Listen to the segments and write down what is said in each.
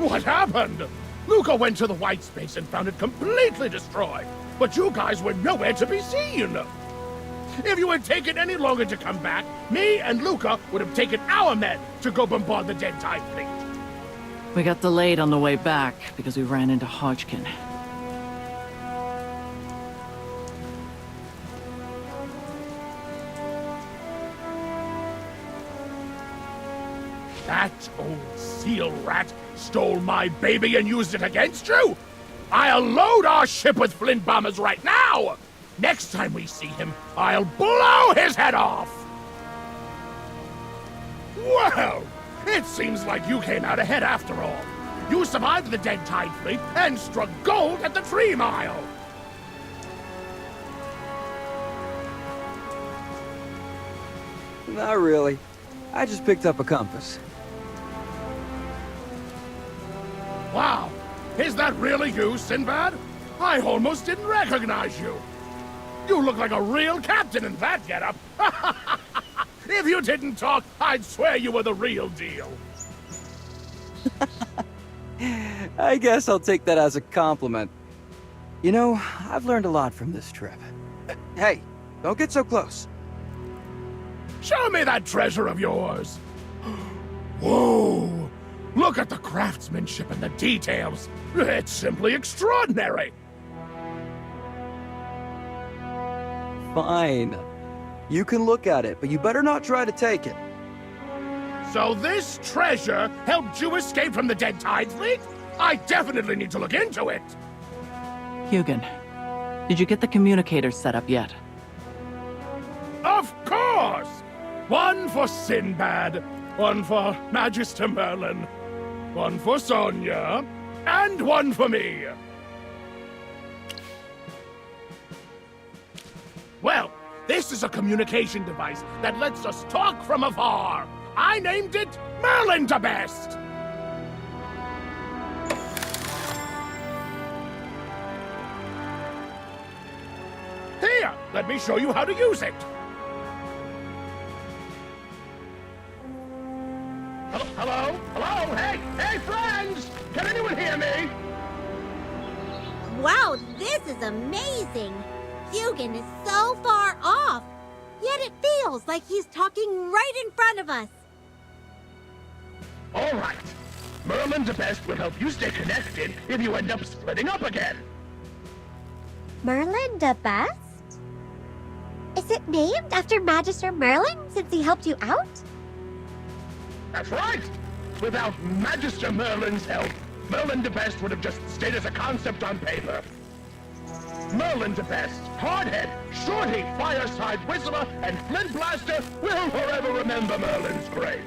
What happened? Luca went to the white space and found it completely destroyed, but you guys were nowhere to be seen. If you had taken any longer to come back, me and Luca would have taken our men to go bombard the dead Tide fleet. We got delayed on the way back because we ran into Hodgkin. That old seal rat stole my baby and used it against you? I'll load our ship with flint bombers right now! Next time we see him, I'll blow his head off! Well, it seems like you came out ahead after all. You survived the dead Tide fleet and struck gold at the 3 Mile. Not really. I just picked up a compass. Wow, is that really you, Sinbad? I almost didn't recognize you. You look like a real captain in that getup. If you didn't talk, I'd swear you were the real deal. I guess I'll take that as a compliment. You know, I've learned a lot from this trip. Hey, don't get so close. Show me that treasure of yours. Whoa! Look at the craftsmanship and the details. It's simply extraordinary. Fine. You can look at it, but you better not try to take it. So this treasure helped you escape from the dead Tide fleet? I definitely need to look into it. Hugin, did you get the communicator set up yet? Of course! One for Sinbad, one for Magister Merlin, one for Sonja, and one for me. Well, this is a communication device that lets us talk from afar. I named it Merlin the Best. Here, let me show you how to use it. Hello? Hello? Hey, friends! Can anyone hear me? Wow, this is amazing! Hugin is so far off, yet it feels like he's talking right in front of us. All right. Merlin the Best will help you stay connected if you end up splitting up again. Merlin the Best? Is it named after Magister Merlin since he helped you out? That's right! Without Magister Merlin's help, Merlin the Best would have just stayed as a concept on paper. Merlin the Best, Hardhead, Shorty, Fireside Whistler, and Flint Blaster will forever remember Merlin's grace.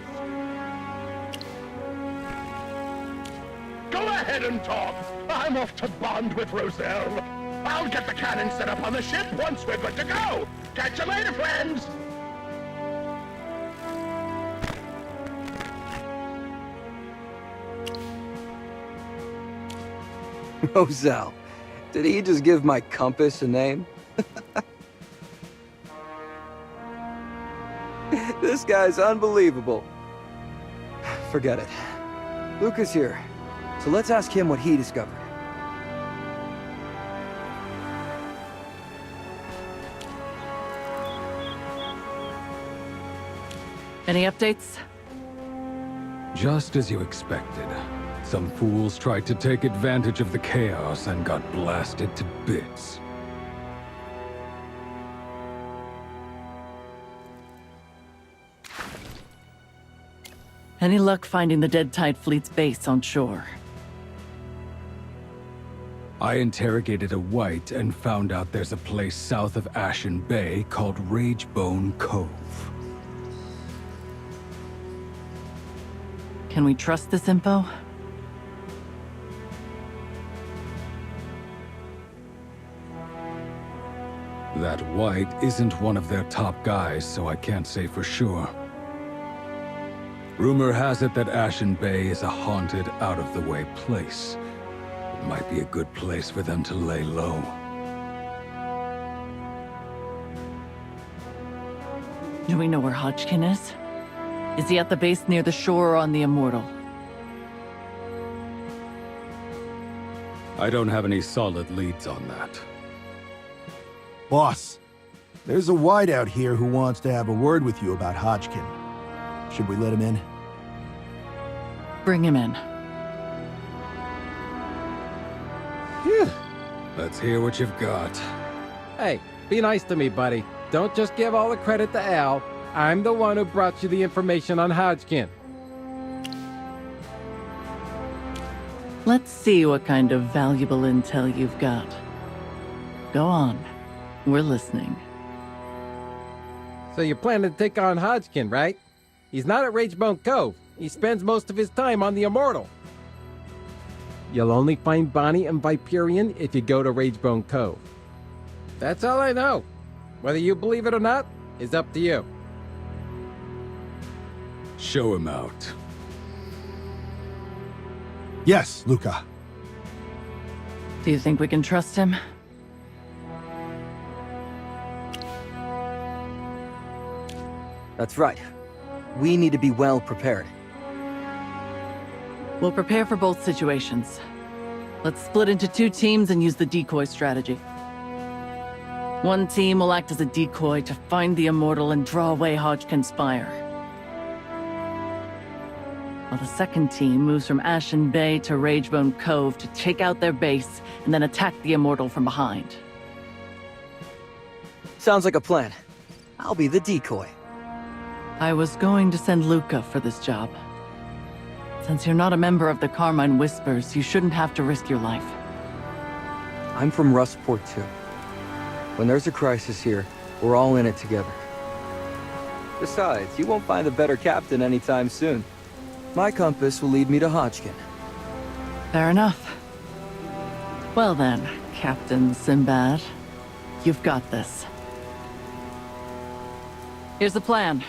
Go ahead and talk. I'm off to bond with Roselle. I'll get the cannon set up on the ship once we're good to go. Catch you later, friends! Roselle, did he just give my compass a name? This guy's unbelievable. Forget it. Luca's here, so let's ask him what he discovered. Any updates? Just as you expected. Some fools tried to take advantage of the chaos and got blasted to bits. Any luck finding the dead Tide fleet's base on shore? I interrogated a white and found out there's a place south of Ashen Bay called Ragebone Cove. Can we trust this info? That white isn't one of their top guys, so I can't say for sure. Rumor has it that Ashen Bay is a haunted, out-of-the-way place. It might be a good place for them to lay low. Do we know where Hodgkin is? Is he at the base near the shore or on the Immortal? I don't have any solid leads on that. Boss, there's a whiteout here who wants to have a word with you about Hodgkin. Should we let him in? Bring him in. Phew. Let's hear what you've got. Hey, be nice to me, buddy. Don't just give all the credit to Al. I'm the one who brought you the information on Hodgkin. Let's see what kind of valuable intel you've got. Go on. We're listening. So you're planning to take on Hodgkin, right? He's not at Ragebone Cove. He spends most of his time on the Immortal. You'll only find Bonnie and Viperion if you go to Ragebone Cove. That's all I know. Whether you believe it or not is up to you. Show him out. Yes, Luca. Do you think we can trust him? That's right. We need to be well prepared. We'll prepare for both situations. Let's split into 2 teams and use the decoy strategy. One team will act as a decoy to find the Immortal and draw away Hodgkin's fire. While the second team moves from Ashen Bay to Ragebone Cove to take out their base and then attack the Immortal from behind. Sounds like a plan. I'll be the decoy. I was going to send Luca for this job. Since you're not a member of the Carmine Whispers, you shouldn't have to risk your life. I'm from Rustport too. When there's a crisis here, we're all in it together. Besides, you won't find a better captain anytime soon. My compass will lead me to Hodgkin. Fair enough. Well then, Captain Sinbad, you've got this. Here's the plan.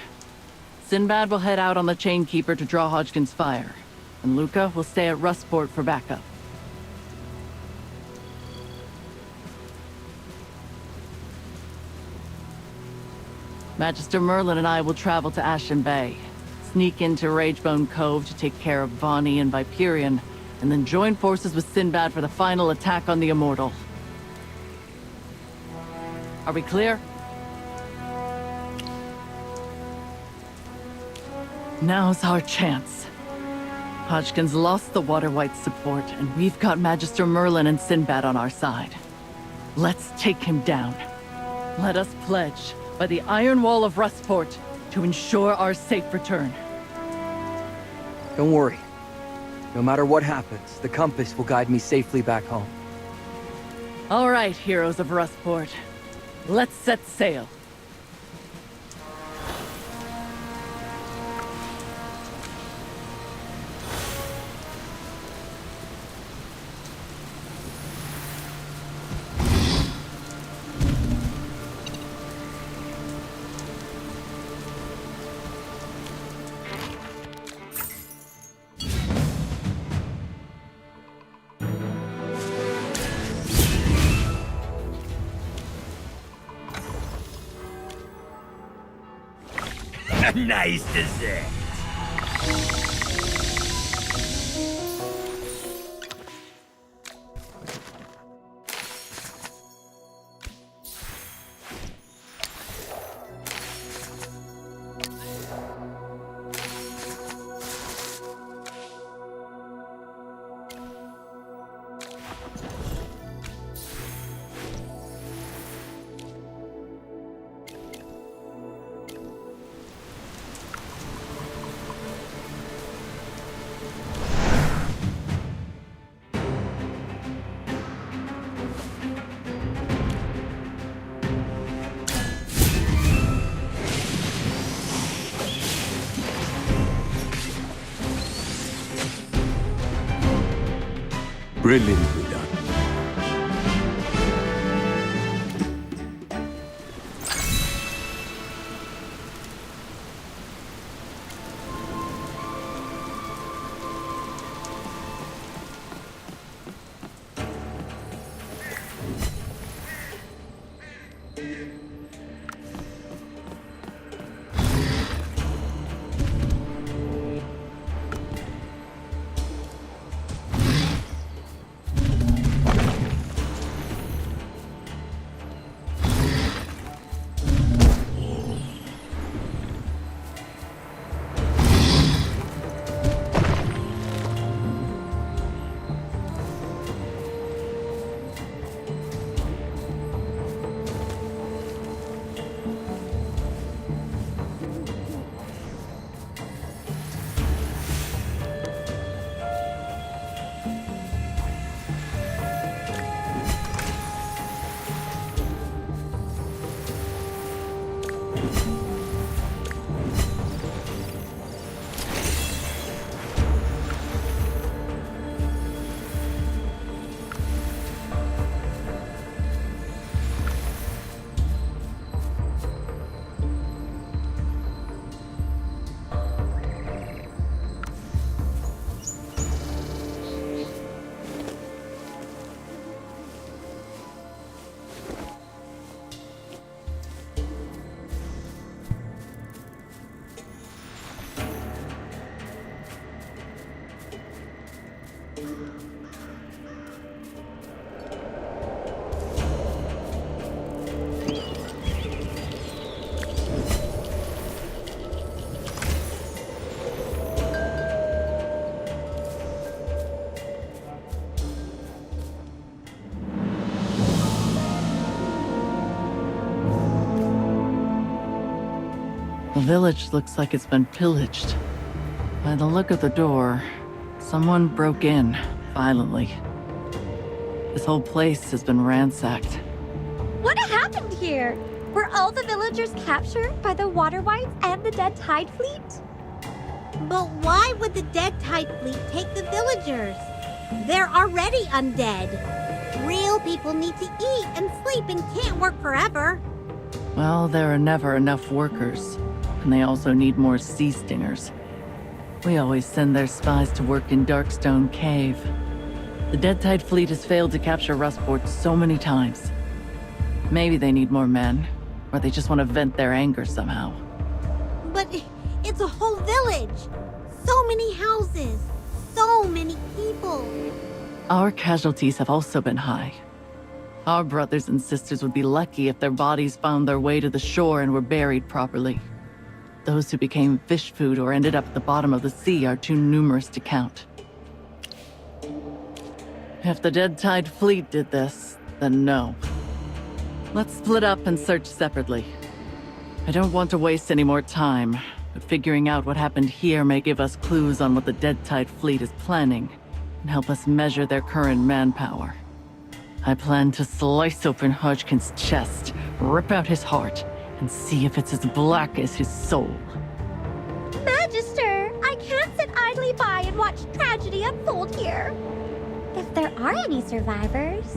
Sinbad will head out on the Chainkeeper to draw Hodgkin's fire, and Luca will stay at Rustport for backup. Magister Merlin and I will travel to Ashen Bay, sneak into Ragebone Cove to take care of Bonnie and Viperion, and then join forces with Sinbad for the final attack on the Immortal. Are we clear? Now's our chance. Hodgkin's lost the Water White support, and we've got Magister Merlin and Sinbad on our side. Let's take him down. Let us pledge, by the Iron Wall of Rustport, to ensure our safe return. Don't worry. No matter what happens, the compass will guide me safely back home. All right, heroes of Rustport. Let's set sail. Nice dessert. Brilliantly done. The village looks like it's been pillaged. By the look of the door, someone broke in violently. This whole place has been ransacked. What happened here? Were all the villagers captured by the water wights and the dead tide fleet? But why would the dead tide fleet take the villagers? They're already undead. Real people need to eat and sleep and can't work forever. Well, there are never enough workers, and they also need more sea stingers. We always send their spies to work in Darkstone Cave. The Dead Tide fleet has failed to capture Rustport so many times. Maybe they need more men, or they just want to vent their anger somehow. But it's a whole village. So many houses. So many people. Our casualties have also been high. Our brothers and sisters would be lucky if their bodies found their way to the shore and were buried properly. Those who became fish food or ended up at the bottom of the sea are too numerous to count. If the Dead Tide fleet did this, then no. Let's split up and search separately. I don't want to waste any more time, but figuring out what happened here may give us clues on what the Dead Tide fleet is planning, and help us measure their current manpower. I plan to slice open Hodgkin's chest, rip out his heart, and see if it's as black as his soul. Magister, I can't sit idly by and watch tragedy unfold here. If there are any survivors.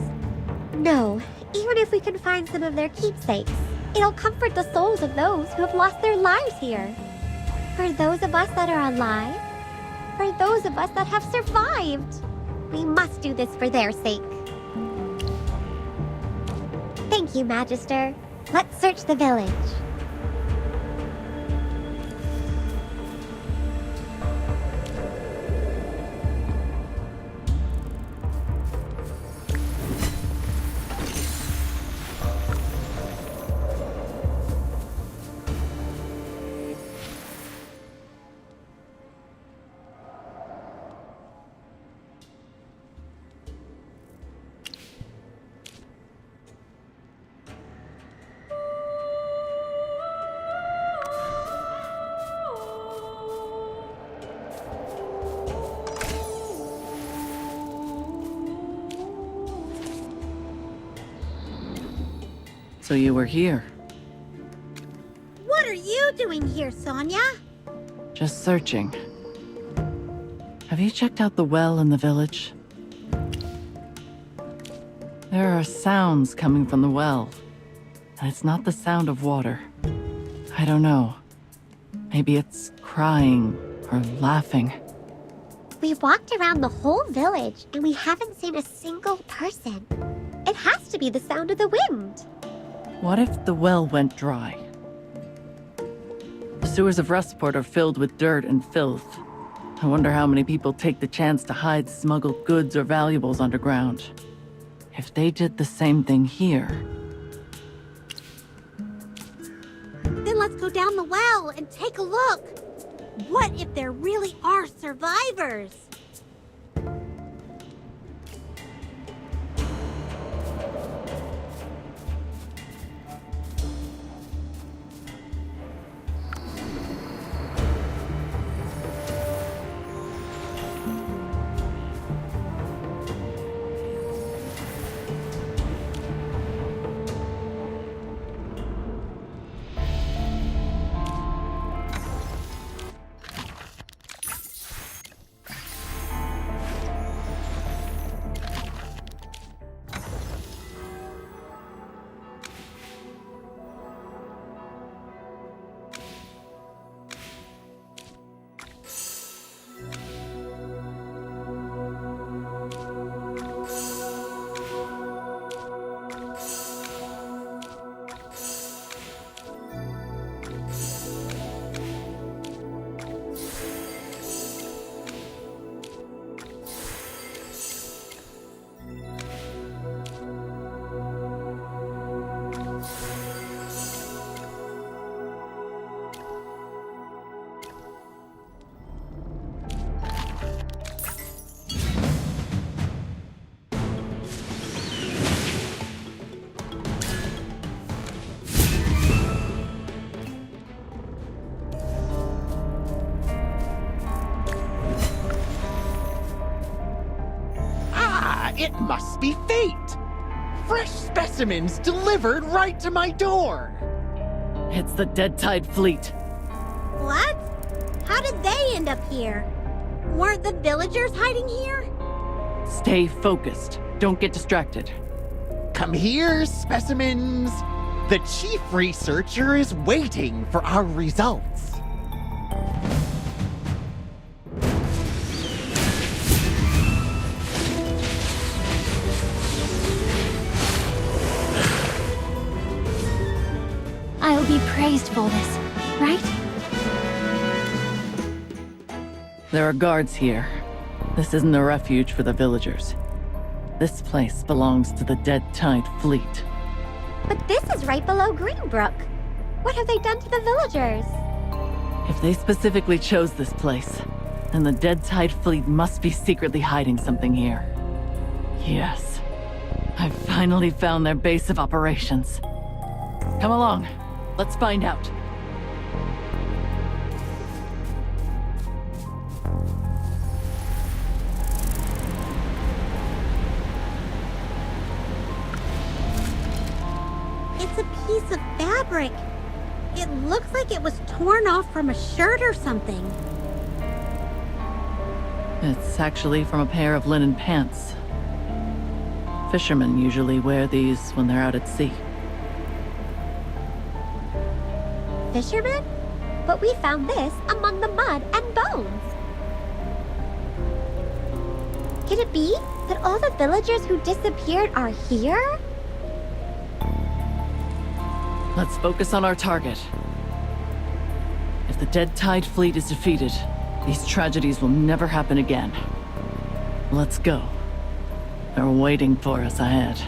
No, even if we can find some of their keepsakes, it'll comfort the souls of those who have lost their lives here. For those of us that are alive, for those of us that have survived, we must do this for their sake. Thank you, Magister. Let's search the village. So you were here, What are you doing here, Sonja? just searching. Have you checked out the well in the village? There are sounds coming from the well, and it's not the sound of water. I don't know. Maybe it's crying or laughing. We've walked around the whole village and we haven't seen a single person. It has to be the sound of the wind. What if the well went dry? The sewers of Rustport are filled with dirt and filth. I wonder how many people take the chance to hide smuggled goods or valuables underground. If they did the same thing here... Then let's go down the well and take a look. What if there really are survivors? It must be fate! Fresh specimens delivered right to my door! It's the Dead Tide fleet. What? How did they end up here? Weren't the villagers hiding here? Stay focused. Don't get distracted. Come here, specimens! The chief researcher is waiting for our results. I'll be praised for this, right? There are guards here. This isn't a refuge for the villagers. This place belongs to the Dead Tide fleet. But this is right below Greenbrook. What have they done to the villagers? If they specifically chose this place, then the Dead Tide fleet must be secretly hiding something here. Yes. I've finally found their base of operations. Come along. Let's find out. It's a piece of fabric. It looks like it was torn off from a shirt or something. It's actually from a pair of linen pants. Fishermen usually wear these when they're out at sea. Fishermen? But we found this among the mud and bones. Could it be that all the villagers who disappeared are here? Let's focus on our target. If the Dead Tide fleet is defeated, these tragedies will never happen again. Let's go. They're waiting for us ahead.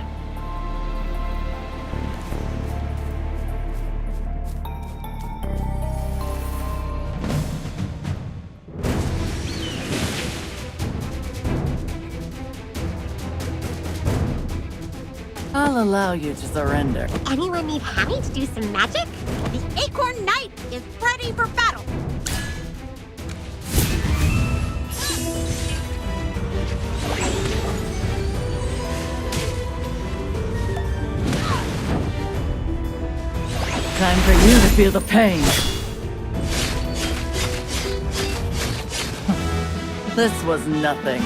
I'll allow you to surrender. Anyone need Hammy to do some magic? The Acorn Knight is ready for battle. Time for you to feel the pain. This was nothing.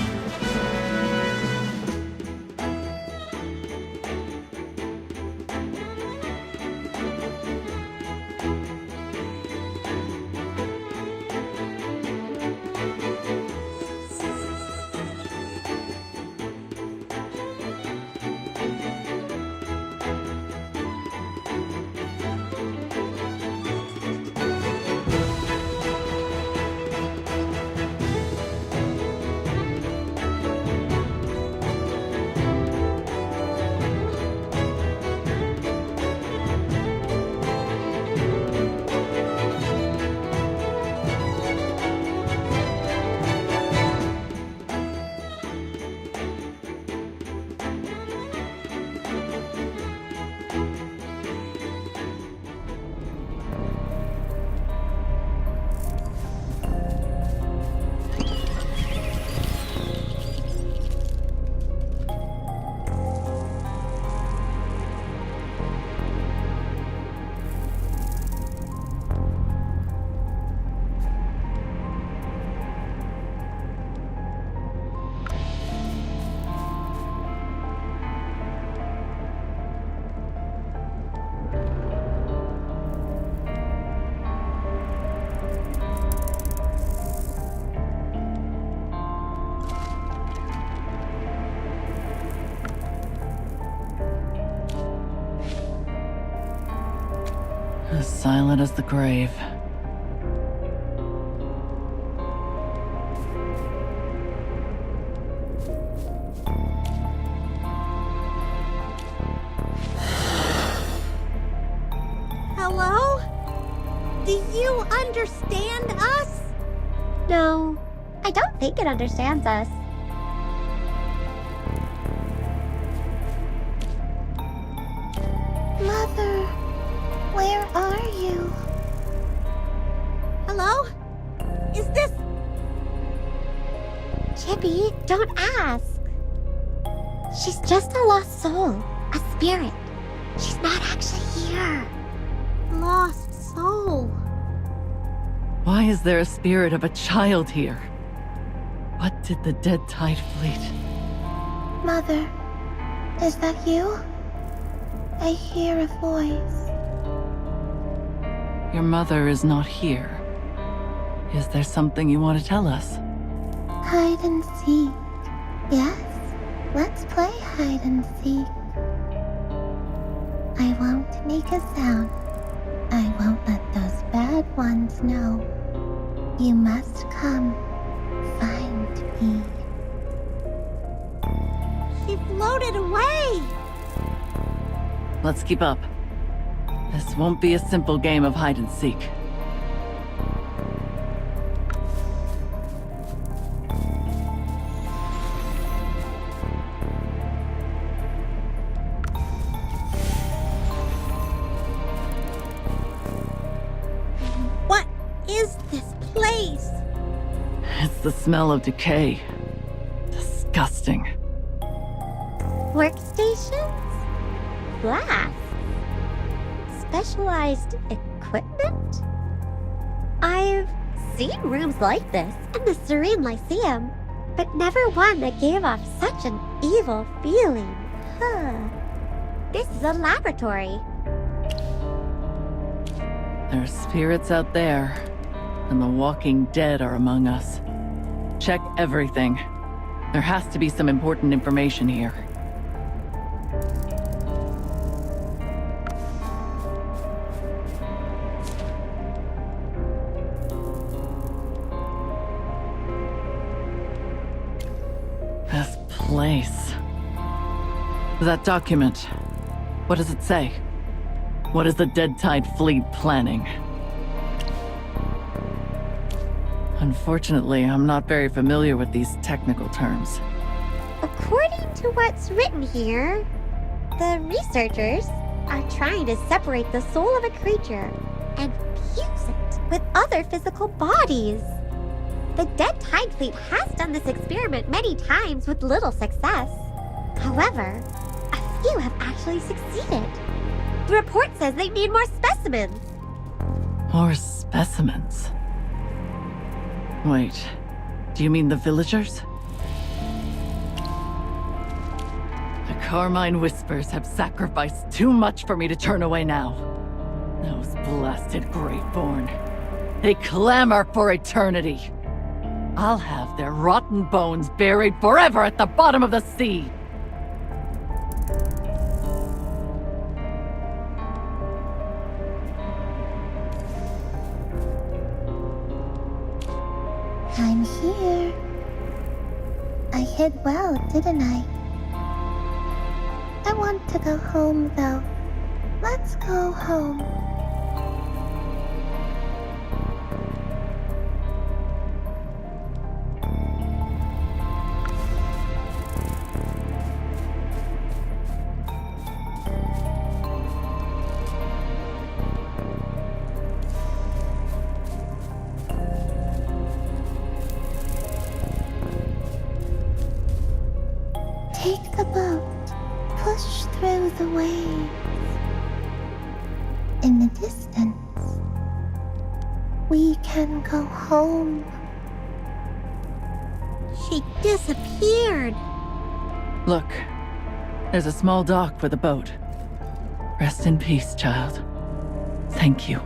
As silent as the grave. Hello? Do you understand us? No, I don't think it understands us. Mother, where are you? Hello? Is this... Chippy, don't ask. She's just a lost soul, a spirit. She's not actually here. Lost soul. Why is there a spirit of a child here? What did the dead tide fleet? Mother, is that you? I hear a voice. Your mother is not here. Is there something you want to tell us? Hide and seek. Yes, let's play hide and seek. I won't make a sound. I won't let those bad ones know. You must come find me. She floated away. Let's keep up. This won't be a simple game of hide and seek. What is this place? It's the smell of decay. Disgusting. Workstations? Glass? Specialized equipment? I've seen rooms like this in the Serene Lyceum, but never one that gave off such an evil feeling. This is a laboratory. There are spirits out there, and the walking dead are among us. Check everything. There has to be some important information here. This place. That document. What does it say? What is the Dead Tide Fleet planning? Unfortunately, I'm not very familiar with these technical terms. According to what's written here, the researchers are trying to separate the soul of a creature and fuse it with other physical bodies. The Dead Tide Fleet has done this experiment many times with little success. However, a few have actually succeeded. The report says they need more specimens. More specimens? Wait, do you mean the villagers? The Carmine Whispers have sacrificed too much for me to turn away now. Those blasted Greatborn. They clamor for eternity. I'll have their rotten bones buried forever at the bottom of the sea. I'm here. I hid well, didn't I? I want to go home, though. Let's go home. Take the boat. Push through the waves. In the distance, we can go home. She disappeared. Look, there's a small dock for the boat. Rest in peace, child. Thank you.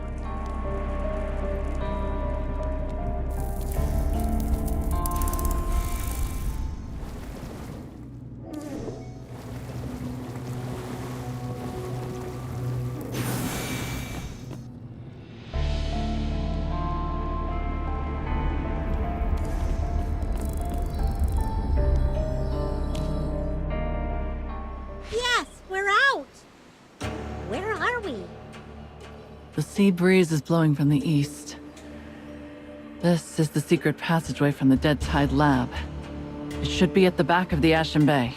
Yes, we're out. Where are we? The sea breeze is blowing from the east. This is the secret passageway from the Dead Tide Lab. It should be at the back of the Ashen Bay.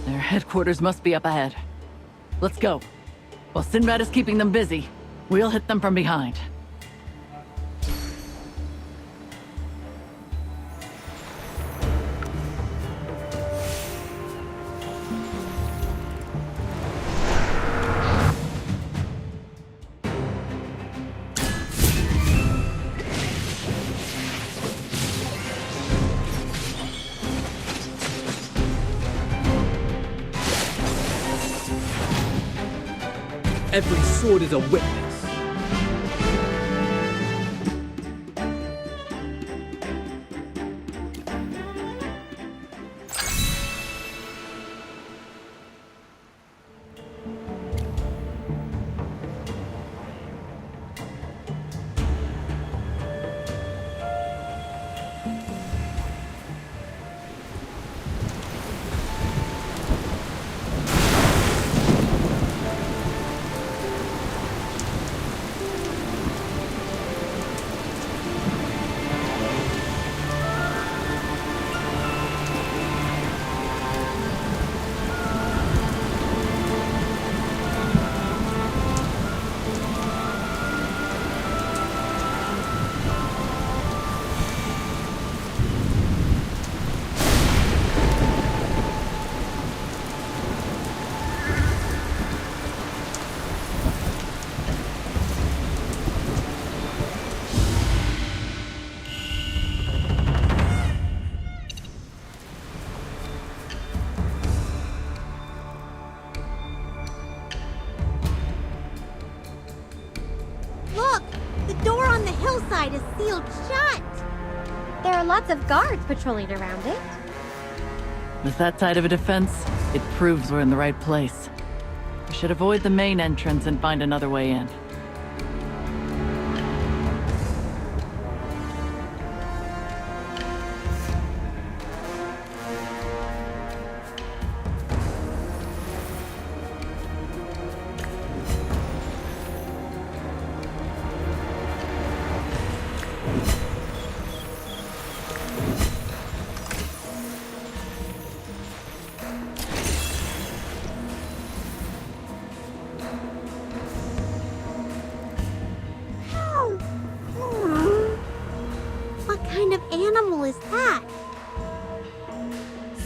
Their headquarters must be up ahead. Let's go. While Sinbad is keeping them busy, we'll hit them from behind. Every sword is a witness. Look! The door on the hillside is sealed shut! There are lots of guards patrolling around it. With that side of a defense, it proves we're in the right place. We should avoid the main entrance and find another way in. What kind of animal is that?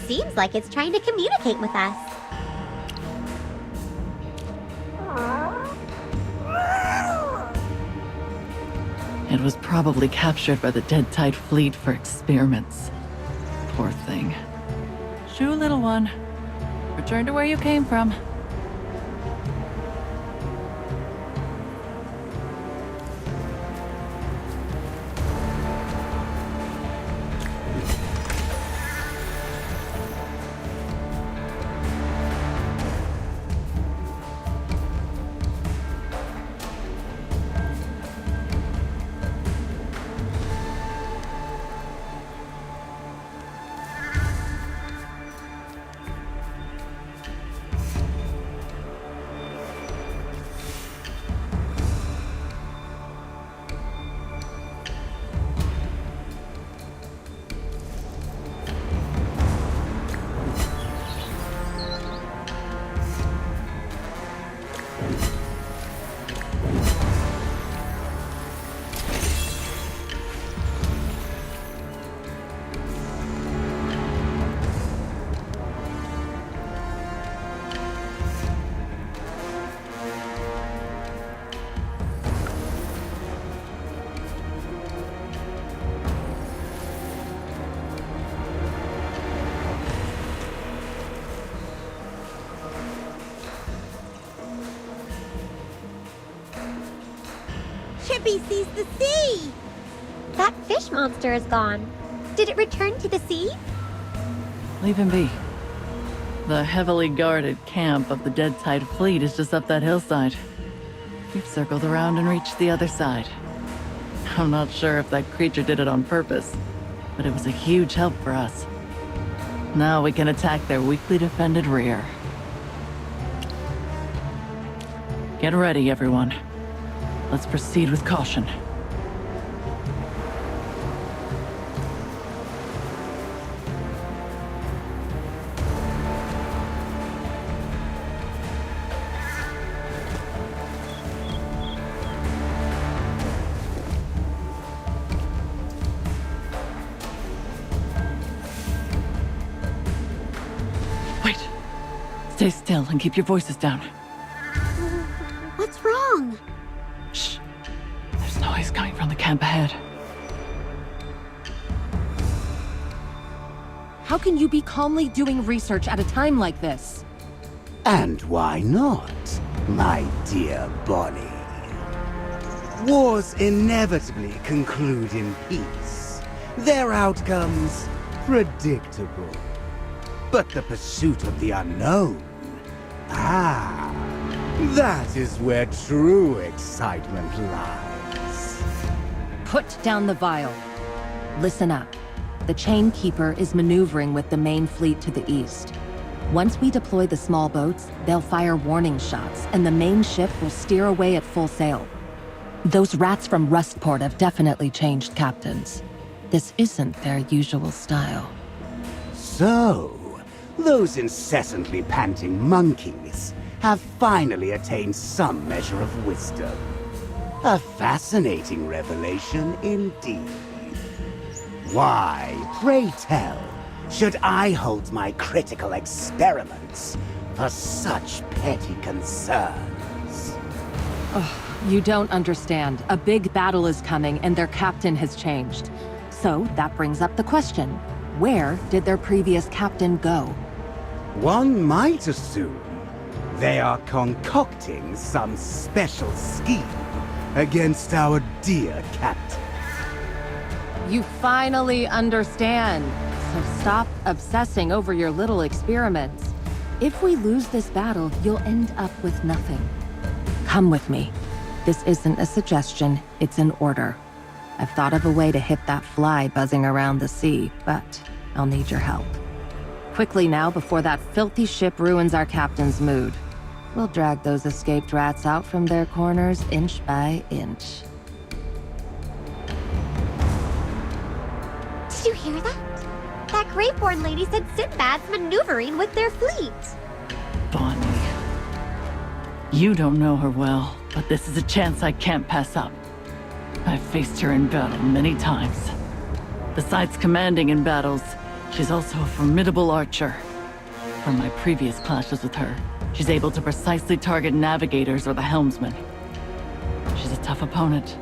Seems like it's trying to communicate with us. It was probably captured by the Dead Tide fleet for experiments. Poor thing. Shoo, little one. Return to where you came from. Chippy sees the sea! That fish monster is gone. Did it return to the sea? Leave him be. The heavily guarded camp of the Dead Tide fleet is just up that hillside. We've circled around and reached the other side. I'm not sure if that creature did it on purpose, but it was a huge help for us. Now we can attack their weakly defended rear. Get ready, everyone. Let's proceed with caution. Wait. Stay still and keep your voices down. What's wrong? Shh. There's noise coming from the camp ahead. How can you be calmly doing research at a time like this? And why not? My dear Bonnie, wars inevitably conclude in peace. Their outcomes predictable. But the pursuit of the unknown, that is where true excitement lies. Put down the vial. Listen up. The Chain Keeper is maneuvering with the main fleet to the east. Once we deploy the small boats, they'll fire warning shots, and the main ship will steer away at full sail. Those rats from Rustport have definitely changed captains. This isn't their usual style. So, those incessantly panting monkeys have finally attained some measure of wisdom. A fascinating revelation indeed. Why, pray tell, should I hold my critical experiments for such petty concerns? You don't understand. A big battle is coming, and their captain has changed. So, that brings up the question. Where did their previous captain go? One might assume they are concocting some special scheme against our dear captain. You finally understand. So stop obsessing over your little experiments. If we lose this battle, you'll end up with nothing. Come with me. This isn't a suggestion, it's an order. I've thought of a way to hit that fly buzzing around the sea, but I'll need your help. Quickly now, before that filthy ship ruins our captain's mood. We'll drag those escaped rats out from their corners inch by inch. Did you hear that? That Graveborn lady said Sinbad's maneuvering with their fleet. Bonnie. You don't know her well, but this is a chance I can't pass up. I've faced her in battle many times. Besides commanding in battles, she's also a formidable archer. From my previous clashes with her, she's able to precisely target navigators or the helmsman. She's a tough opponent.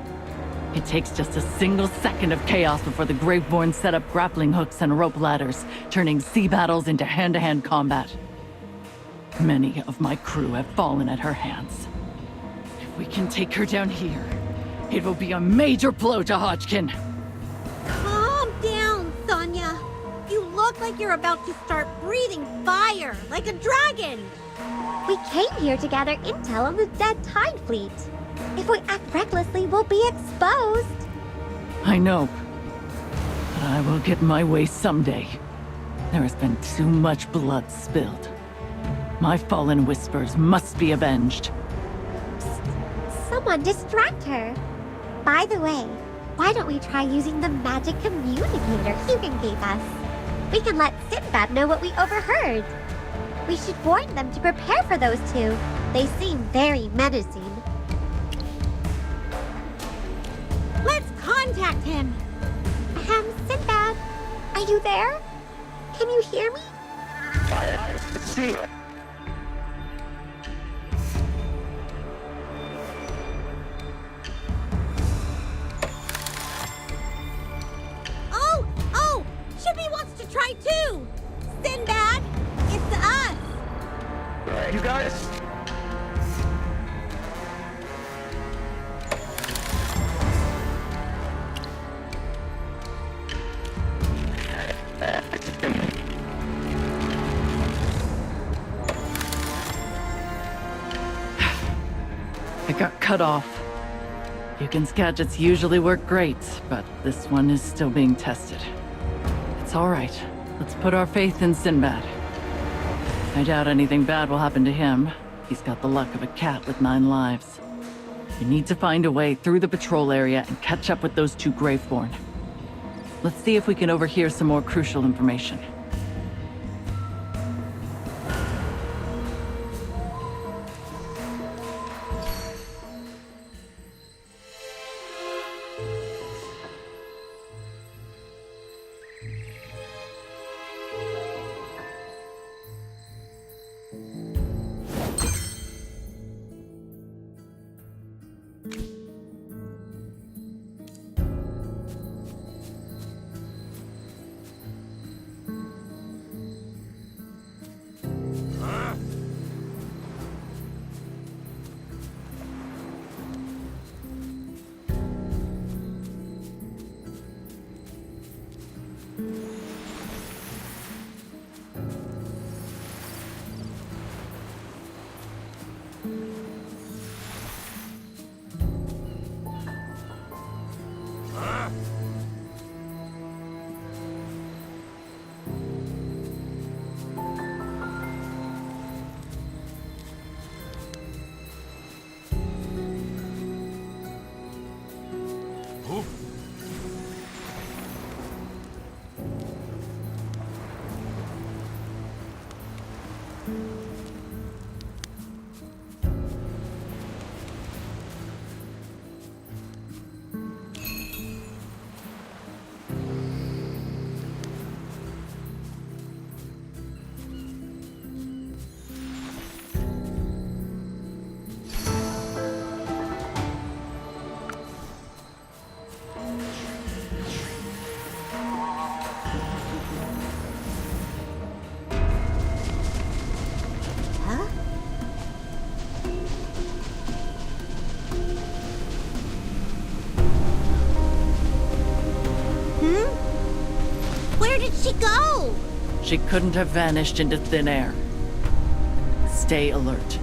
It takes just a single second of chaos before the Graveborn set up grappling hooks and rope ladders, turning sea battles into hand-to-hand combat. Many of my crew have fallen at her hands. If we can take her down here, it will be a major blow to Hodgkin. Calm down, Sonja. You look like you're about to start breathing fire, like a dragon. We came here to gather intel on the dead Tide fleet. If we act recklessly, we'll be exposed. I know. But I will get my way someday. There has been too much blood spilled. My fallen whispers must be avenged. Someone distract her. By the way, why don't we try using the magic communicator Hugin gave us? We can let Sinbad know what we overheard. We should warn them to prepare for those two. They seem very menacing. Let's contact him. Sinbad, are you there? Can you hear me? See. Oh! Chippy wants to try too! Sinbad, it's us! You guys? I got cut off. Hugin's gadgets usually work great, but this one is still being tested. It's all right. Let's put our faith in Sinbad. I doubt anything bad will happen to him. He's got the luck of a cat with 9 lives. We need to find a way through the patrol area and catch up with those 2 Graveborn. Let's see if we can overhear some more crucial information. Huh? Where did she go? She couldn't have vanished into thin air. Stay alert.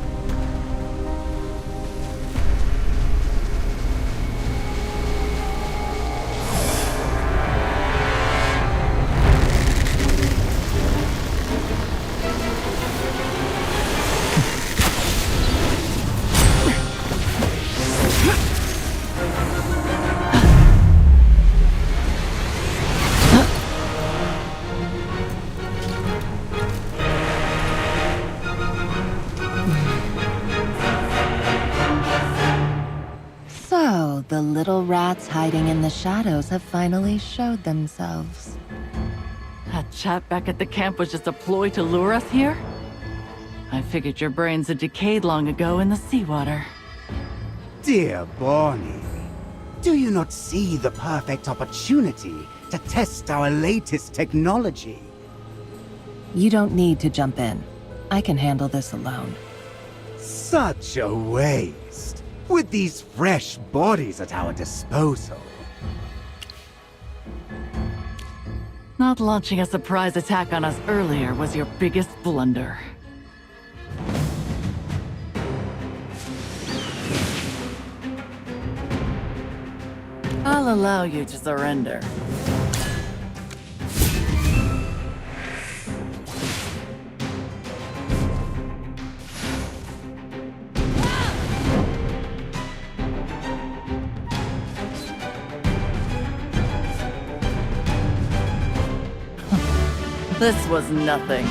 So, the little rats hiding in the shadows have finally showed themselves. That chat back at the camp was just a ploy to lure us here? I figured your brains had decayed long ago in the seawater. Dear Bonnie, do you not see the perfect opportunity to test our latest technology? You don't need to jump in. I can handle this alone. Such a waste, with these fresh bodies at our disposal. Not launching a surprise attack on us earlier was your biggest blunder. I'll allow you to surrender. This was nothing.